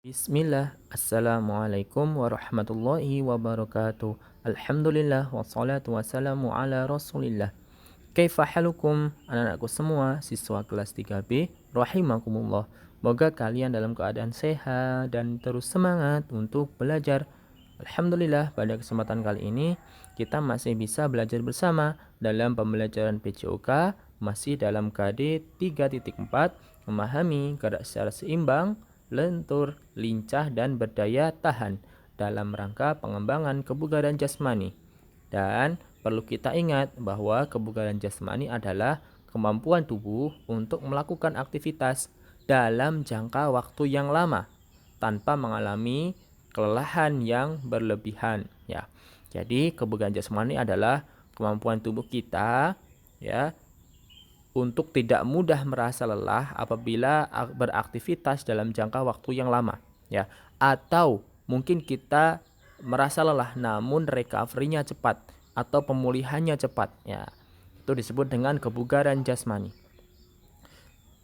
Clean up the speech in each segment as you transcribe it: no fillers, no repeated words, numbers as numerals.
Bismillah, Assalamualaikum warahmatullahi wabarakatuh. Alhamdulillah, wassalatu wassalamu ala rasulillah. Kaifa halukum, anak-anakku semua, siswa kelas 3B, rahimakumullah. Semoga kalian dalam keadaan sehat dan terus semangat untuk belajar. Alhamdulillah, pada kesempatan kali ini kita masih bisa belajar bersama dalam pembelajaran PJOK, masih dalam KD 3.4, memahami gerak secara seimbang, lentur, lincah, dan berdaya tahan dalam rangka pengembangan kebugaran jasmani. Dan perlu kita ingat bahwa kebugaran jasmani adalah kemampuan tubuh untuk melakukan aktivitas dalam jangka waktu yang lama tanpa mengalami kelelahan yang berlebihan ya. Jadi kebugaran jasmani adalah kemampuan tubuh kita ya untuk tidak mudah merasa lelah apabila beraktivitas dalam jangka waktu yang lama ya, atau mungkin kita merasa lelah namun recovery-nya cepat atau pemulihannya cepat ya. Itu disebut dengan kebugaran jasmani.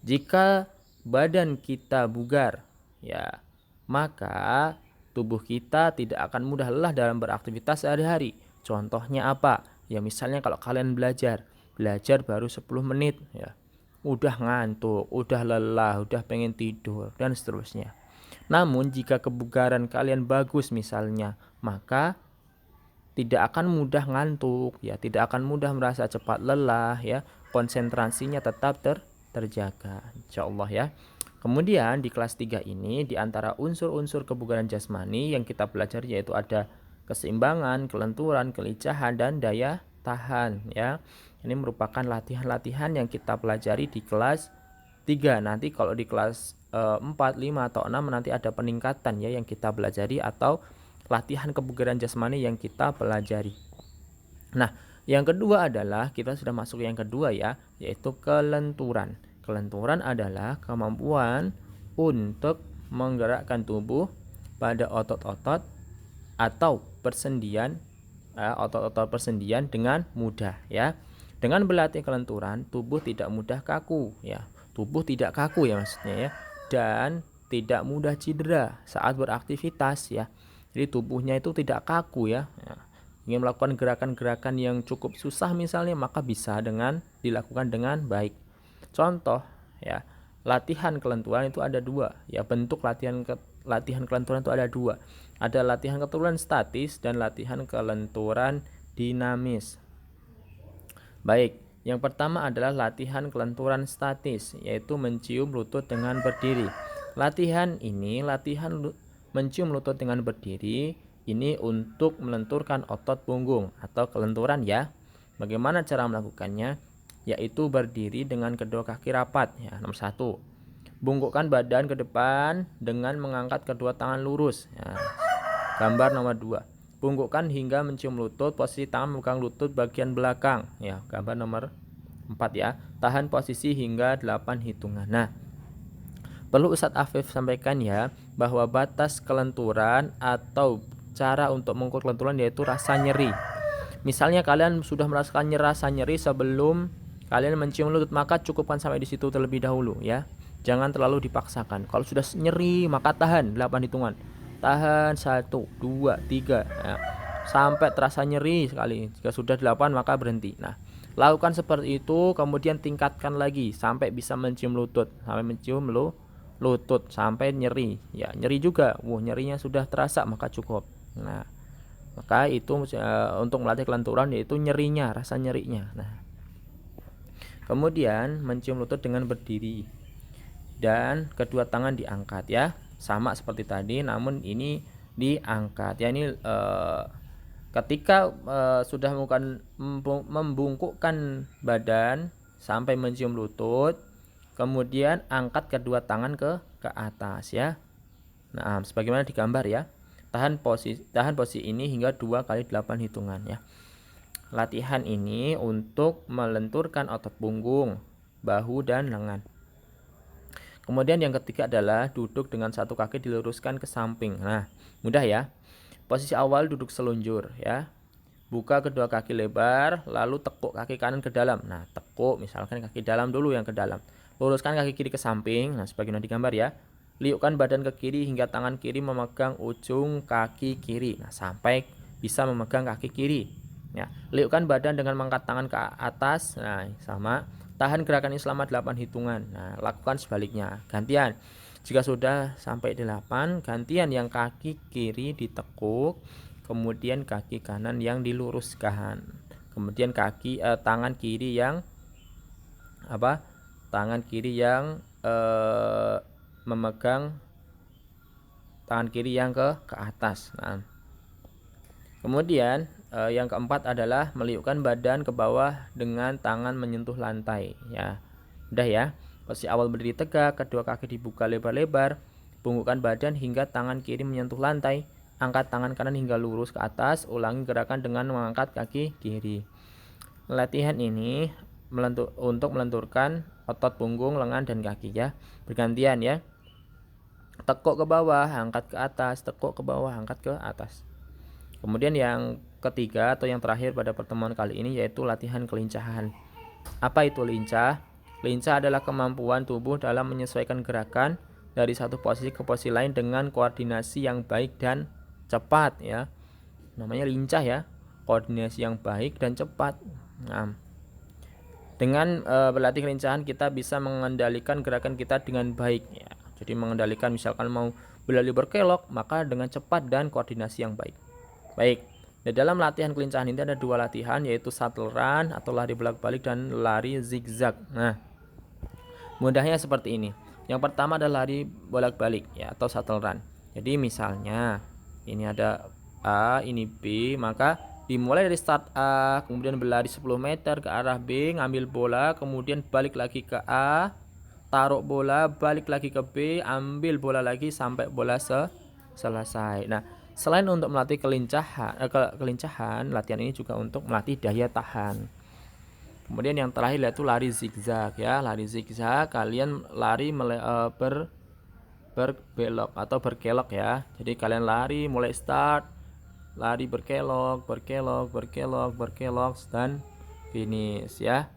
Jika badan kita bugar ya, maka tubuh kita tidak akan mudah lelah dalam beraktivitas sehari-hari. Contohnya apa? Ya misalnya kalau kalian belajar baru 10 menit ya, udah ngantuk, udah lelah, udah pengen tidur dan seterusnya. Namun jika kebugaran kalian bagus misalnya, maka tidak akan mudah ngantuk ya, tidak akan mudah merasa cepat lelah ya, konsentrasinya tetap terjaga insyaallah ya. Kemudian di kelas 3 ini di antara unsur-unsur kebugaran jasmani yang kita pelajari yaitu ada keseimbangan, kelenturan, kelincahan, dan daya tahan ya. Ini merupakan latihan-latihan yang kita pelajari di kelas 3. Nanti kalau di kelas 4, 5, atau 6 nanti ada peningkatan ya yang kita pelajari atau latihan kebugaran jasmani yang kita pelajari. Nah, yang kedua adalah kita sudah masuk yang kedua ya, yaitu kelenturan. Kelenturan adalah kemampuan untuk menggerakkan tubuh pada otot-otot atau persendian, otot-otot persendian dengan mudah ya. Dengan berlatih kelenturan, tubuh tidak mudah kaku ya. Tubuh tidak kaku ya maksudnya ya, dan tidak mudah cedera saat beraktivitas ya. Jadi tubuhnya itu tidak kaku ya. Ingin melakukan gerakan-gerakan yang cukup susah misalnya, maka bisa dilakukan dengan baik. Contoh ya, latihan kelenturan itu ada dua ya, bentuk latihan kelenturan itu ada dua. Ada latihan kelenturan statis dan latihan kelenturan dinamis. Baik, yang pertama adalah latihan kelenturan statis, yaitu mencium lutut dengan berdiri. Latihan mencium lutut dengan berdiri ini untuk melenturkan otot punggung atau kelenturan ya. Bagaimana cara melakukannya? Yaitu berdiri dengan kedua kaki rapat ya. Nomor 1, bungkukkan badan ke depan dengan mengangkat kedua tangan lurus ya. Gambar nomor 2, bungkukkan hingga mencium lutut, posisi tangan memegang lutut bagian belakang ya. Gambar nomor 4 ya. Tahan posisi hingga 8 hitungan. Nah, perlu Ustadz Afif sampaikan ya, bahwa batas kelenturan atau cara untuk mengukur kelenturan yaitu rasa nyeri. Misalnya kalian sudah merasakan rasa nyeri sebelum kalian mencium lutut, maka cukupkan sampai di situ terlebih dahulu ya. Jangan terlalu dipaksakan. Kalau sudah nyeri maka tahan 8 hitungan. Tahan 1, 2, 3 ya. Sampai terasa nyeri sekali. Jika sudah 8 maka berhenti. Nah, lakukan seperti itu, kemudian tingkatkan lagi sampai bisa mencium lutut, sampai mencium lutut sampai nyeri ya, nyeri juga. Nyerinya sudah terasa maka cukup. Nah, maka itu untuk melatih kelenturan yaitu nyerinya, rasa nyerinya. Nah, kemudian mencium lutut dengan berdiri dan kedua tangan diangkat ya, sama seperti tadi, namun ini diangkat ya. Ini ketika sudah membungkukkan badan sampai mencium lutut, kemudian angkat kedua tangan ke atas ya. Nah, sebagaimana digambar ya. Tahan posisi ini hingga 2 kali 8 hitungan ya. Latihan ini untuk melenturkan otot punggung, bahu, dan lengan. Kemudian yang ketiga adalah duduk dengan satu kaki diluruskan ke samping. Nah, mudah ya. Posisi awal duduk selunjur ya. Buka kedua kaki lebar, lalu tekuk kaki kanan ke dalam. Nah, tekuk misalkan kaki dalam dulu yang ke dalam. Luruskan kaki kiri ke samping. Nah, sebagaimana digambar ya. Liukkan badan ke kiri hingga tangan kiri memegang ujung kaki kiri. Nah, sampai bisa memegang kaki kiri. Ya, liukkan badan dengan mengangkat tangan ke atas. Nah, sama. Tahan gerakan ini selama 8 hitungan. Nah, lakukan sebaliknya. Gantian. Jika sudah sampai 8, gantian yang kaki kiri ditekuk, kemudian kaki kanan yang diluruskan. Kemudian tangan kiri yang Tangan kiri yang memegang tangan kiri yang ke atas. Nah, kemudian yang keempat adalah meliukkan badan ke bawah dengan tangan menyentuh lantai. Ya, udah ya. Posisi awal berdiri tegak, kedua kaki dibuka lebar-lebar, bungkukkan badan hingga tangan kiri menyentuh lantai. Angkat tangan kanan hingga lurus ke atas. Ulangi gerakan dengan mengangkat kaki kiri. Latihan ini untuk melenturkan otot punggung, lengan, dan kaki ya. Bergantian ya. Tekuk ke bawah, angkat ke atas, tekuk ke bawah, angkat ke atas. Kemudian yang ketiga atau yang terakhir pada pertemuan kali ini yaitu latihan kelincahan. Apa itu lincah? Lincah adalah kemampuan tubuh dalam menyesuaikan gerakan dari satu posisi ke posisi lain dengan koordinasi yang baik dan cepat ya. Namanya lincah ya. Koordinasi yang baik dan cepat. Nah, dengan berlatih kelincahan kita bisa mengendalikan gerakan kita dengan baik ya. Jadi mengendalikan misalkan mau berlari berkelok, maka dengan cepat dan koordinasi yang baik. Baik. Di dalam latihan kelincahan ini ada 2 latihan yaitu shuttle run atau lari bolak-balik dan lari zigzag. Nah, mudahnya seperti ini. Yang pertama adalah lari bolak-balik ya atau shuttle run. Jadi misalnya ini ada A, ini B, maka dimulai dari start A, kemudian berlari 10 meter ke arah B, ngambil bola, kemudian balik lagi ke A, taruh bola, balik lagi ke B, ambil bola lagi sampai bola selesai. Nah, selain untuk melatih kelincahan, latihan ini juga untuk melatih daya tahan. Kemudian yang terakhir yaitu lari zigzag ya. Lari zigzag kalian lari berbelok atau berkelok ya. Jadi kalian lari mulai start, lari berkelok dan finish ya.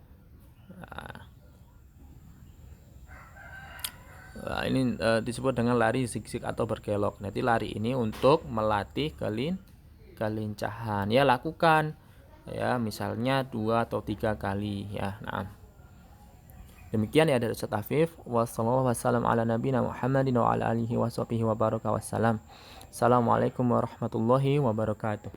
Nah, ini disebut dengan lari zigzag atau berkelok. Nanti lari ini untuk melatih kelincahan. Ya, lakukan ya misalnya 2 atau 3 kali ya. Nah, demikian ya dari Ustaz Afif. Wassalamualaikum warahmatullahi wabarakatuh. Assalamualaikum warahmatullahi wabarakatuh.